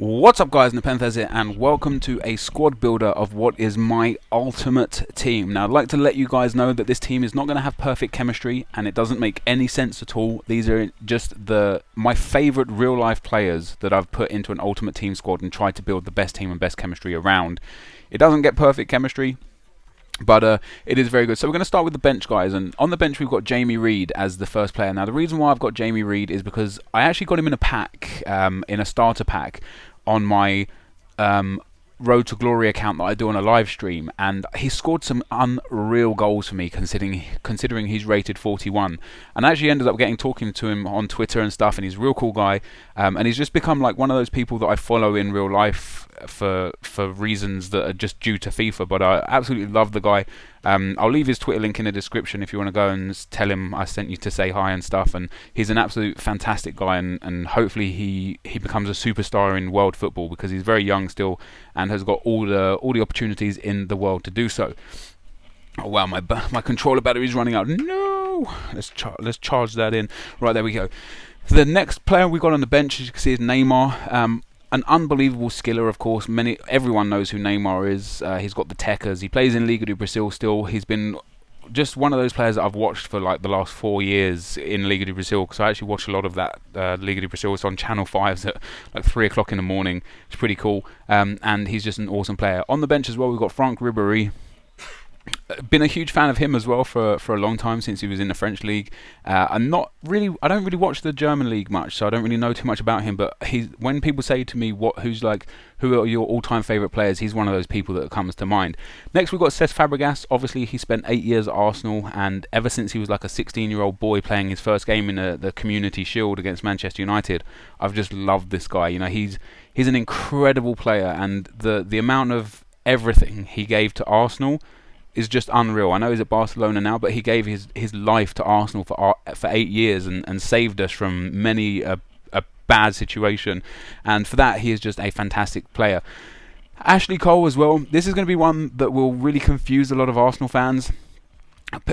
What's up guys, NepentheZ here, and welcome to a squad builder of what is my ultimate team. Now I'd like to let you guys know that this team is not going to have perfect chemistry and it doesn't make any sense at all. These are just my favourite real life players that I've put into an ultimate team squad and tried to build the best team and best chemistry around. It doesn't get perfect chemistry, but it is very good. So we're going to start with the bench, guys, and on the bench we've got Jamie Reid as the first player. Now the reason why I've got Jamie Reid is because I actually got him in a pack, in a starter pack, on my Road to Glory account that I do on a live stream, and he scored some unreal goals for me considering he's rated 41. And I actually ended up talking to him on Twitter and stuff, and he's a real cool guy, and he's just become like one of those people that I follow in real life for reasons that are just due to FIFA. But I absolutely love the guy. I'll leave his Twitter link in the description if you want to go and tell him I sent you to say hi and stuff. And he's an absolute fantastic guy, and hopefully he becomes a superstar in world football, because he's very young still and has got all the opportunities in the world to do so. Oh wow, my controller battery is running out. No, let's charge that in. Right, there we go. The next player we got on the bench, as you can see, is Neymar. An unbelievable skiller, of course. Everyone knows who Neymar is. He's got the techers. He plays in Liga do Brasil still. He's been just one of those players that I've watched for like the last 4 years in Liga do Brasil, because I actually watch a lot of that Liga do Brasil. It's on Channel 5 at like 3 o'clock in the morning. It's pretty cool. And he's just an awesome player. On the bench as well, we've got Franck Ribéry. Been a huge fan of him as well for a long time, since he was in the French league. I don't really watch the German league much, so I don't really know too much about him. But when people say to me who are your all-time favourite players, he's one of those people that comes to mind. Next we've got Cesc Fabregas. Obviously he spent 8 years at Arsenal, and ever since he was like a 16-year-old boy playing his first game in the Community Shield against Manchester United, I've just loved this guy. You know, he's an incredible player, and the amount of everything he gave to Arsenal is just unreal. I know he's at Barcelona now, but he gave his life to Arsenal for 8 years and saved us from many a bad situation, and for that he is just a fantastic player. Ashley Cole as well. This is going to be one that will really confuse a lot of Arsenal fans.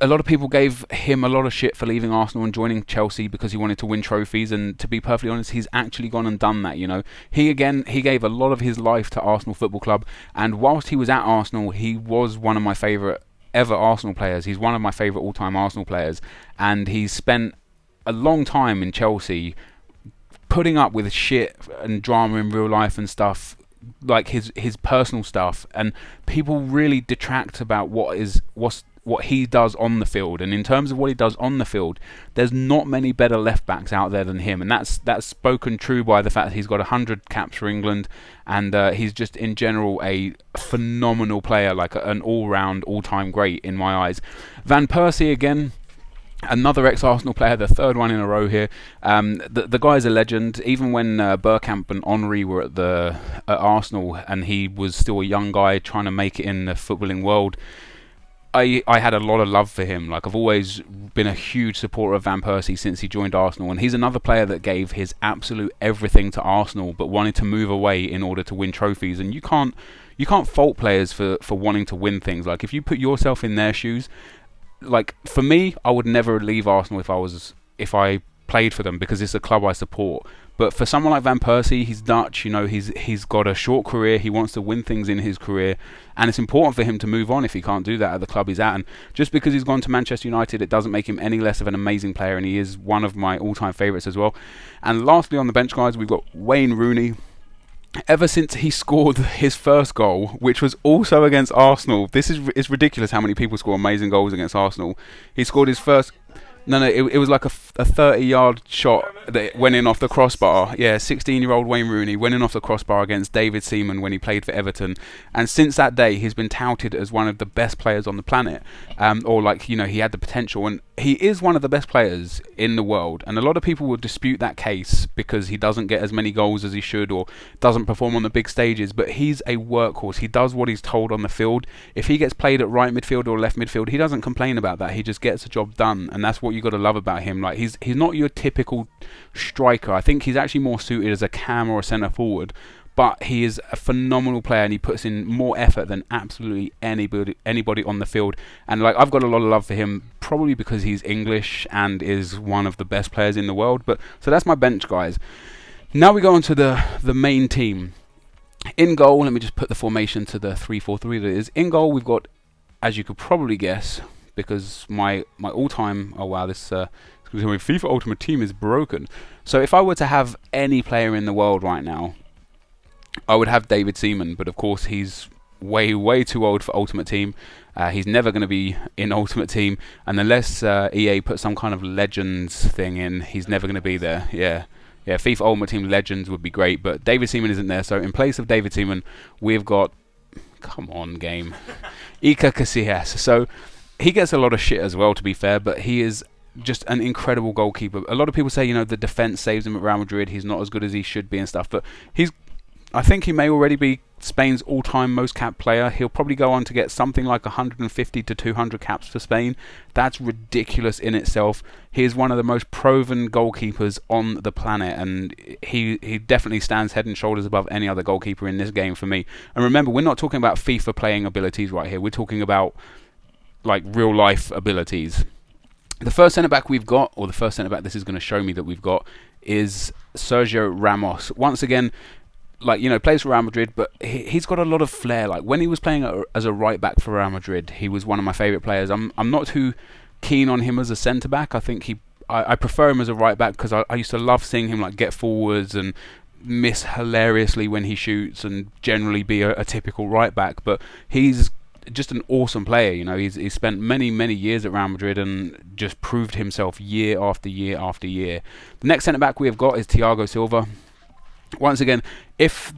A lot of people gave him a lot of shit for leaving Arsenal and joining Chelsea because he wanted to win trophies, and to be perfectly honest, he's actually gone and done that. You know, he gave a lot of his life to Arsenal Football Club, and whilst he was at Arsenal, he was one of my favourite ever Arsenal players. He's one of my favourite all-time Arsenal players, and he's spent a long time in Chelsea putting up with shit and drama in real life and stuff, like his personal stuff, and people really detract about what he does on the field. And in terms of what he does on the field, there's not many better left backs out there than him, and that's spoken true by the fact that he's got 100 caps for England, and he's just in general a phenomenal player, like an all-round, all-time great in my eyes. Van Persie again, another ex-Arsenal player, the third one in a row here. The guy's a legend. Even when Bergkamp and Henry were at Arsenal, and he was still a young guy trying to make it in the footballing world, I had a lot of love for him. Like, I've always been a huge supporter of Van Persie since he joined Arsenal, and he's another player that gave his absolute everything to Arsenal, but wanted to move away in order to win trophies. And you can't fault players for wanting to win things. Like, if you put yourself in their shoes, like for me, I would never leave Arsenal if I played for them, because it's a club I support. But for someone like Van Persie, he's Dutch, you know, he's got a short career, he wants to win things in his career, and it's important for him to move on if he can't do that at the club he's at. And just because he's gone to Manchester United, it doesn't make him any less of an amazing player, and he is one of my all-time favourites as well. And lastly on the bench, guys, we've got Wayne Rooney. Ever since he scored his first goal, which was also against Arsenal, it's ridiculous how many people score amazing goals against Arsenal. He scored his first... No, it was like a 30-yard shot that went in off the crossbar. Yeah, 16-year-old Wayne Rooney went in off the crossbar against David Seaman when he played for Everton. And since that day, he's been touted as one of the best players on the planet. Or like, you know, he had the potential. And he is one of the best players in the world. And a lot of people will dispute that case because he doesn't get as many goals as he should, or doesn't perform on the big stages. But he's a workhorse. He does what he's told on the field. If he gets played at right midfield or left midfield, he doesn't complain about that. He just gets the job done. And that's what you got to love about him. Like, he's not your typical striker. I think he's actually more suited as a cam or a centre forward, but he is a phenomenal player, and he puts in more effort than absolutely anybody on the field. And like, I've got a lot of love for him, probably because he's English and is one of the best players in the world. But so that's my bench, guys. Now we go on to the main team. In goal, let me just put the formation to the 3-4-3 that it is. In goal, we've got, as you could probably guess, because my all-time, oh wow, this FIFA Ultimate Team is broken. So if I were to have any player in the world right now, I would have David Seaman, but of course he's way too old for Ultimate Team. He's never going to be in Ultimate Team, and unless EA put some kind of Legends thing in, he's never going to be there. Yeah, FIFA Ultimate Team Legends would be great, but David Seaman isn't there. So in place of David Seaman, we've got, come on game, Iker Casillas. So he gets a lot of shit as well, to be fair, but he is just an incredible goalkeeper. A lot of people say, you know, the defense saves him at Real Madrid. He's not as good as he should be and stuff, but I think he may already be Spain's all-time most capped player. He'll probably go on to get something like 150 to 200 caps for Spain. That's ridiculous in itself. He is one of the most proven goalkeepers on the planet, and he definitely stands head and shoulders above any other goalkeeper in this game for me. And remember, we're not talking about FIFA playing abilities right here. We're talking about like real-life abilities. The first centre-back we've got, or the first centre-back this is going to show me that we've got, is Sergio Ramos. Once again, like, you know, plays for Real Madrid, but he's got a lot of flair. Like, when he was playing as a right back for Real Madrid, he was one of my favourite players. I'm not too keen on him as a centre back. I think I prefer him as a right back because I used to love seeing him like get forwards and miss hilariously when he shoots and generally be a typical right back. But he's just an awesome player. You know, he's spent many years at Real Madrid and just proved himself year after year after year. The next centre back we have got is Thiago Silva. Once again, if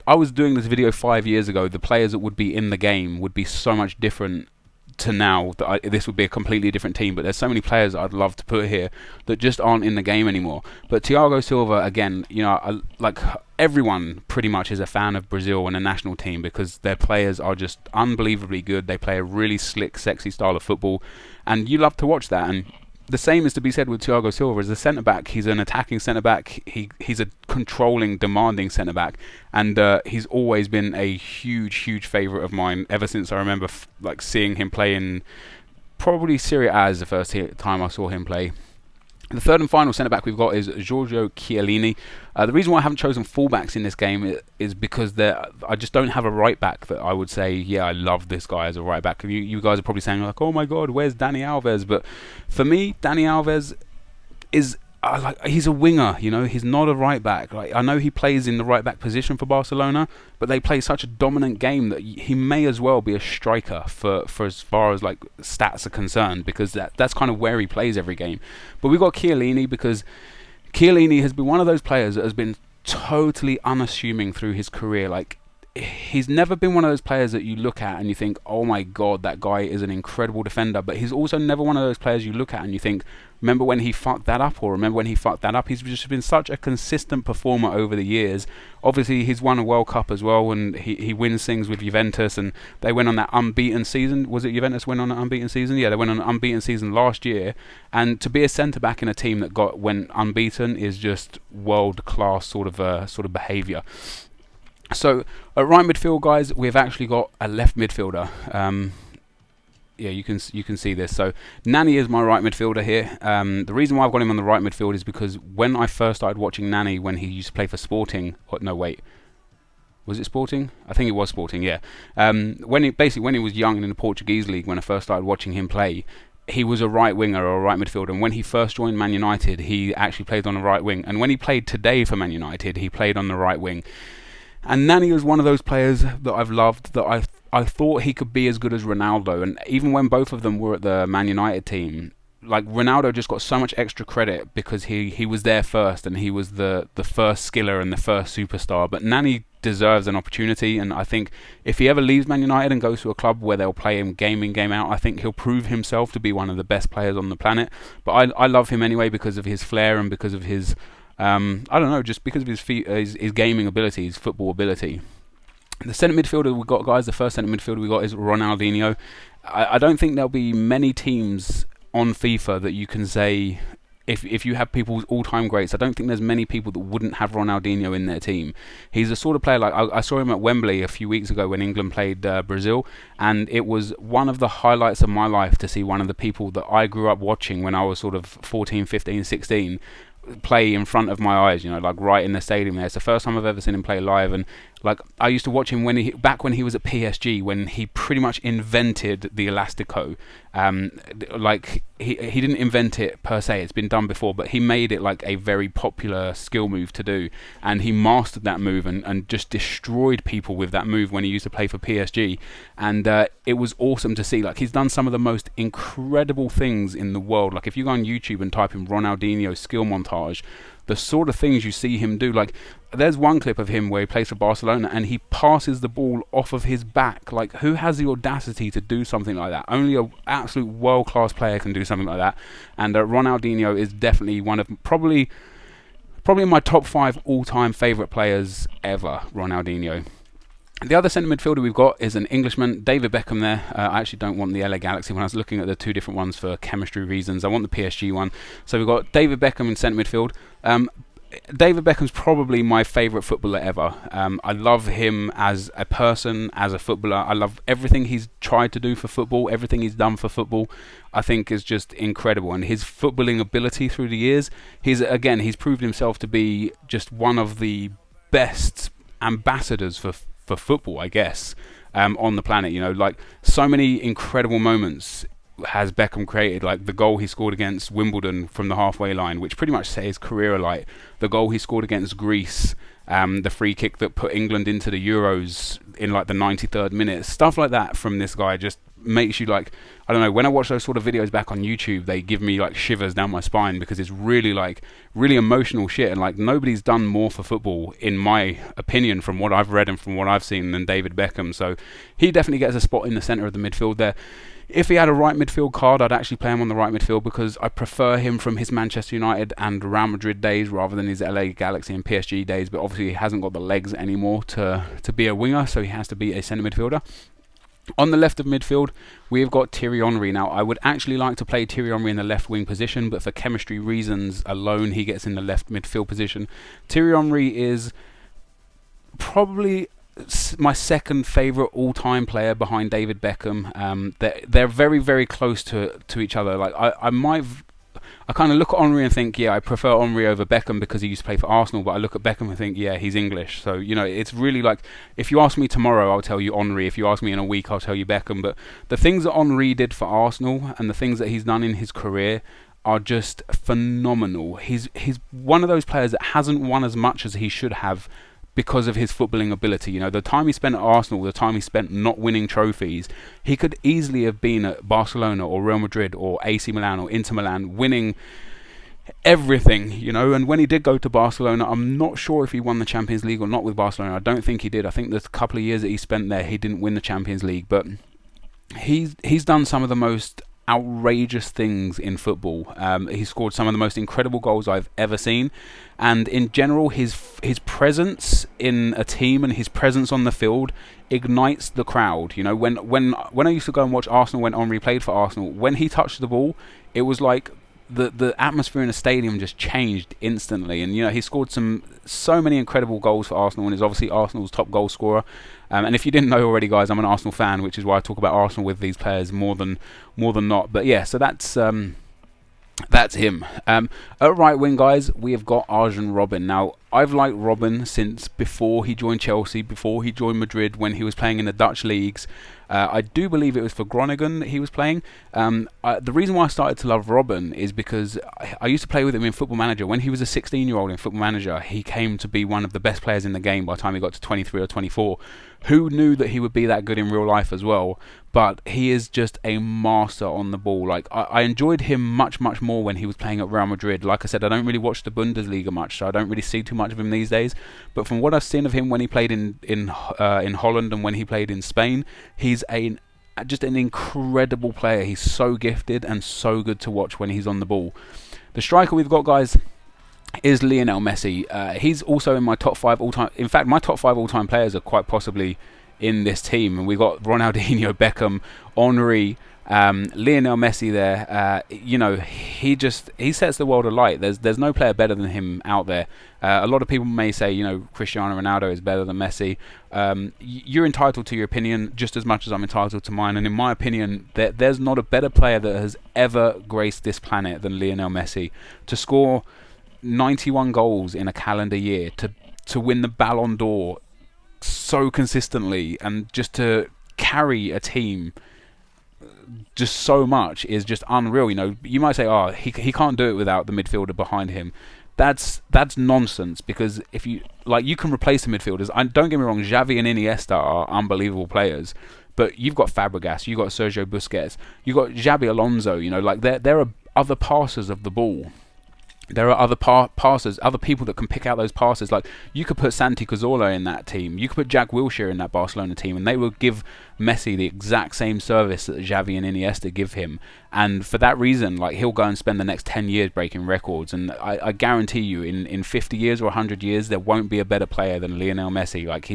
I was doing this video 5 years ago, the players that would be in the game would be so much different to now. This would be a completely different team. But there's so many players I'd love to put here that just aren't in the game anymore. But Thiago Silva, again, you know, like everyone pretty much is a fan of Brazil and a national team because their players are just unbelievably good. They play a really slick, sexy style of football, and you love to watch that. And the same is to be said with Thiago Silva. As a centre-back, he's an attacking centre-back. He's a controlling, demanding centre-back. And he's always been a huge favourite of mine ever since I remember like seeing him play in probably Serie A is the first time I saw him play. The third and final centre-back we've got is Giorgio Chiellini. The reason why I haven't chosen full-backs in this game is because I just don't have a right-back that I would say, yeah, I love this guy as a right-back. You guys are probably saying, like, oh my god, where's Dani Alves? But for me, Dani Alves is... he's a winger, you know. He's not a right back. Like, I know he plays in the right back position for Barcelona, but they play such a dominant game that he may as well be a striker for as far as like stats are concerned, because that's kind of where he plays every game. But we've got Chiellini because Chiellini has been one of those players that has been totally unassuming through his career. Like, he's never been one of those players that you look at and you think, oh my god, that guy is an incredible defender. But he's also never one of those players you look at and you think, remember when he fucked that up, or remember when he fucked that up. He's just been such a consistent performer over the years. Obviously, he's won a World Cup as well, and he wins things with Juventus, and they went on that unbeaten season. Was it Juventus went on an unbeaten season? Yeah, they went on an unbeaten season last year. And to be a centre-back in a team that went unbeaten is just world-class sort of behaviour. So at right midfield, guys, we've actually got a left midfielder. Yeah, you can see this. So Nani is my right midfielder here. The reason why I've got him on the right midfield is because when I first started watching Nani, when he used to play for Sporting, no wait, was it Sporting? I think it was Sporting. Yeah. When he was young in the Portuguese league, when I first started watching him play, he was a right winger or a right midfielder. And when he first joined Man United, he actually played on the right wing. And when he played today for Man United, he played on the right wing. And Nani was one of those players that I've loved, that I thought he could be as good as Ronaldo. And even when both of them were at the Man United team, like, Ronaldo just got so much extra credit because he was there first and he was the first skiller and the first superstar. But Nani deserves an opportunity, and I think if he ever leaves Man United and goes to a club where they'll play him game in, game out, I think he'll prove himself to be one of the best players on the planet. But I love him anyway because of his flair and because of his... I don't know, just because of his gaming ability, his football ability. The centre midfielder we've got, guys, the first centre midfielder we've got is Ronaldinho. I don't think there'll be many teams on FIFA that you can say, if you have people's all-time greats, I don't think there's many people that wouldn't have Ronaldinho in their team. He's the sort of player, like, I saw him at Wembley a few weeks ago when England played Brazil, and it was one of the highlights of my life to see one of the people that I grew up watching when I was sort of 14, 15, 16, play in front of my eyes, you know, like right in the stadium there. It's the first time I've ever seen him play live, and like I used to watch him back when he was at PSG, when he pretty much invented the Elastico. Like he didn't invent it per se, it's been done before, but he made it like a very popular skill move to do, and he mastered that move and just destroyed people with that move when he used to play for PSG. And it was awesome to see. Like, he's done some of the most incredible things in the world. Like, if you go on YouTube and type in Ronaldinho skill montage, the sort of things you see him do, like there's one clip of him where he plays for Barcelona and he passes the ball off of his back. Like, who has the audacity to do something like that? Only an absolute world-class player can do something like that. And Ronaldinho is definitely one of probably my top 5 all-time favourite players ever, Ronaldinho. The other centre midfielder we've got is an Englishman, David Beckham there. I actually don't want the LA Galaxy when I was looking at the 2 different ones for chemistry reasons. I want the PSG one. So we've got David Beckham in centre midfield. David Beckham's probably my favourite footballer ever. I love him as a person, as a footballer. I love everything he's tried to do for football, everything he's done for football. I think is just incredible. And his footballing ability through the years, he's proved himself to be just one of the best ambassadors for football, I guess, on the planet. You know, like, so many incredible moments has Beckham created, like the goal he scored against Wimbledon from the halfway line, which pretty much set his career alight. The goal he scored against Greece, the free kick that put England into the Euros in like the 93rd minute. Stuff like that from this guy just makes you, like, I don't know, when I watch those sort of videos back on YouTube, they give me like shivers down my spine, because it's really emotional shit, and like nobody's done more for football, in my opinion, from what I've read and from what I've seen, than David Beckham. So he definitely gets a spot in the centre of the midfield there. If he had a right midfield card, I'd actually play him on the right midfield, because I prefer him from his Manchester United and Real Madrid days rather than his LA Galaxy and PSG days. But obviously he hasn't got the legs anymore to be a winger, so he has to be a centre midfielder. On the left of midfield, we've got Thierry Henry. Now, I would actually like to play Thierry Henry in the left wing position, but for chemistry reasons alone, he gets in the left midfield position. Thierry Henry is probably my second favourite all-time player behind David Beckham. They're very, very close to each other. Like, I kind of look at Henry and think, yeah, I prefer Henry over Beckham because he used to play for Arsenal, but I look at Beckham and think, yeah, he's English. So, you know, it's really like, if you ask me tomorrow, I'll tell you Henry. If you ask me in a week, I'll tell you Beckham. But the things that Henry did for Arsenal and the things that he's done in his career are just phenomenal. He's one of those players that hasn't won as much as he should have because of his footballing ability. You know, the time he spent at Arsenal, the time he spent not winning trophies, he could easily have been at Barcelona or Real Madrid or AC Milan or Inter Milan, winning everything, you know. And when he did go to Barcelona, I'm not sure if he won the Champions League or not with Barcelona. I don't think he did. I think the couple of years that he spent there, he didn't win the Champions League. But he's done some of the most outrageous things in football. He scored some of the most incredible goals I've ever seen, and in general, his presence in a team and his presence on the field ignites the crowd. You know, when I used to go and watch Arsenal when Henry played for Arsenal, when he touched the ball, it was like the atmosphere in the stadium just changed instantly. And you know, he scored so many incredible goals for Arsenal, and is obviously Arsenal's top goal scorer. And if you didn't know already, guys, I'm an Arsenal fan, which is why I talk about Arsenal with these players more than not. But yeah, so that's him. At right wing, guys, we have got Arjen Robben. Now, I've liked Robben since before he joined Chelsea, before he joined Madrid, when he was playing in the Dutch leagues. I do believe it was for Groningen that he was playing. The reason why I started to love Robben is because I used to play with him in Football Manager. When he was a 16-year-old in Football Manager, he came to be one of the best players in the game by the time he got to 23 or 24. Who knew that he would be that good in real life as well? But he is just a master on the ball. Like, I enjoyed him much, much more when he was playing at Real Madrid. Like I said, I don't really watch the Bundesliga much, so I don't really see too much of him these days. But from what I've seen of him when he played in Holland and when he played in Spain, he's just an incredible player. He's so gifted and so good to watch when he's on the ball. The striker we've got, guys, is Lionel Messi. He's also in my top 5 all-time. In fact, my top 5 all-time players are quite possibly in this team, and we've got Ronaldinho, Beckham, Henry, Lionel Messi there. You know, he sets the world alight. There's no player better than him out there. A lot of people may say, you know, Cristiano Ronaldo is better than Messi. You're entitled to your opinion just as much as I'm entitled to mine, and in my opinion, there's not a better player that has ever graced this planet than Lionel Messi. To score 91 goals in a calendar year, to win the Ballon d'Or so consistently, and just to carry a team just so much is just unreal. You know, you might say, oh, he can't do it without the midfielder behind him. That's nonsense, because if you can replace the midfielders. Don't get me wrong, Xavi and Iniesta are unbelievable players, but you've got Fabregas, you've got Sergio Busquets, you've got Xabi Alonso. You know, like there are other passers of the ball. There are other passers, other people that can pick out those passes. Like, you could put Santi Cazorla in that team. You could put Jack Wilshere in that Barcelona team, and they will give Messi the exact same service that Xavi and Iniesta give him. And for that reason, like, he'll go and spend the next 10 years breaking records. And I guarantee you, in 50 years or 100 years, there won't be a better player than Lionel Messi. Like,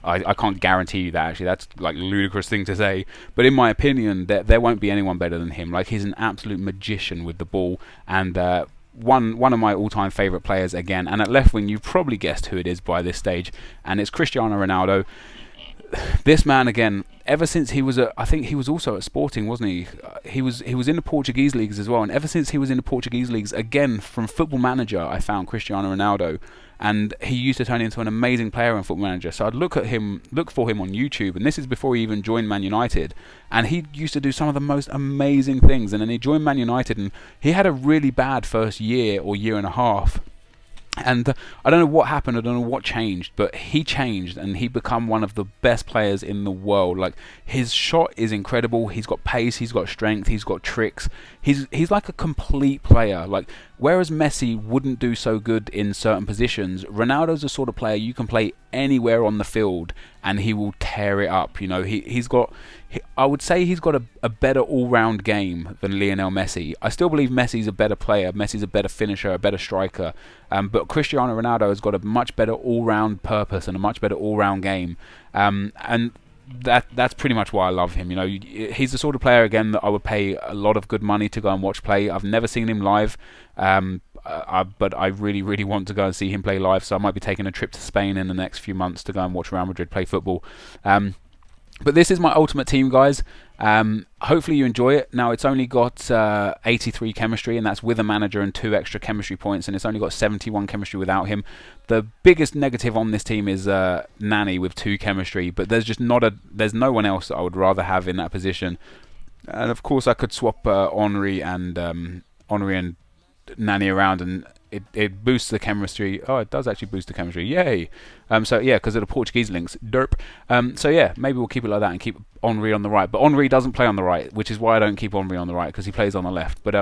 I can't guarantee you that, actually. That's like a ludicrous thing to say. But in my opinion, there won't be anyone better than him. Like, he's an absolute magician with the ball. And one of my all-time favourite players again, and at left wing you've probably guessed who it is by this stage, and it's Cristiano Ronaldo. This man, again, ever since he was I think he was also at Sporting, wasn't he? He was in the Portuguese leagues as well, and ever since he was in the Portuguese leagues, again, from Football Manager, I found Cristiano Ronaldo, and he used to turn into an amazing player in Football Manager. So I'd look for him on YouTube, and this is before he even joined Man United, and he used to do some of the most amazing things. And then he joined Man United, and he had a really bad first year or year and a half. And I don't know what happened, I don't know what changed, but he changed and he become one of the best players in the world. Like, his shot is incredible, he's got pace, he's got strength, he's got tricks. He's like a complete player. Like, whereas Messi wouldn't do so good in certain positions, Ronaldo's the sort of player you can play anywhere on the field and he will tear it up. You know, I would say he's got a better all-round game than Lionel Messi. I still believe Messi's a better player, Messi's a better finisher, a better striker, but Cristiano Ronaldo has got a much better all-round purpose and a much better all-round game, and that's pretty much why I love him. You know, he's the sort of player, again, that I would pay a lot of good money to go and watch play. I've never seen him live, but I really, really want to go and see him play live, so I might be taking a trip to Spain in the next few months to go and watch Real Madrid play football. But this is my ultimate team, guys. Hopefully you enjoy it. Now, it's only got 83 chemistry, and that's with a manager and 2 extra chemistry points, and it's only got 71 chemistry without him. The biggest negative on this team is Nani with 2 chemistry, but there's no one else that I would rather have in that position. And of course, I could swap Henry and Nani around, and it boosts the chemistry. Oh, it does actually boost the chemistry. Yay! So yeah, because of the Portuguese links. Derp. So yeah, maybe we'll keep it like that and keep Henry on the right. But Henry doesn't play on the right, which is why I don't keep Henry on the right, because he plays on the left. But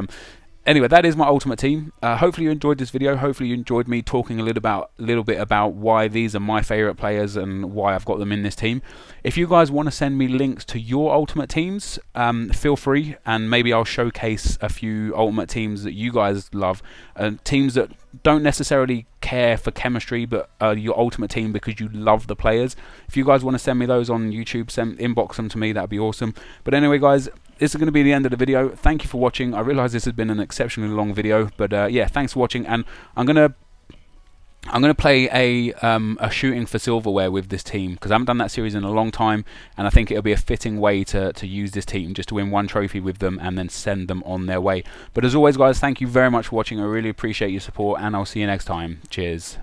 anyway, that is my ultimate team. Hopefully you enjoyed this video. Hopefully you enjoyed me talking a little bit about why these are my favourite players and why I've got them in this team. If you guys want to send me links to your ultimate teams, feel free, and maybe I'll showcase a few ultimate teams that you guys love, teams that don't necessarily care for chemistry, but your ultimate team because you love the players. If you guys want to send me those on YouTube, inbox them to me, that'd be awesome. But anyway, guys, this is going to be the end of the video. Thank you for watching. I realise this has been an exceptionally long video, but yeah, thanks for watching. And I'm gonna play a shooting for silverware with this team, because I haven't done that series in a long time, and I think it'll be a fitting way to use this team, just to win 1 trophy with them and then send them on their way. But as always, guys, thank you very much for watching. I really appreciate your support, and I'll see you next time. Cheers.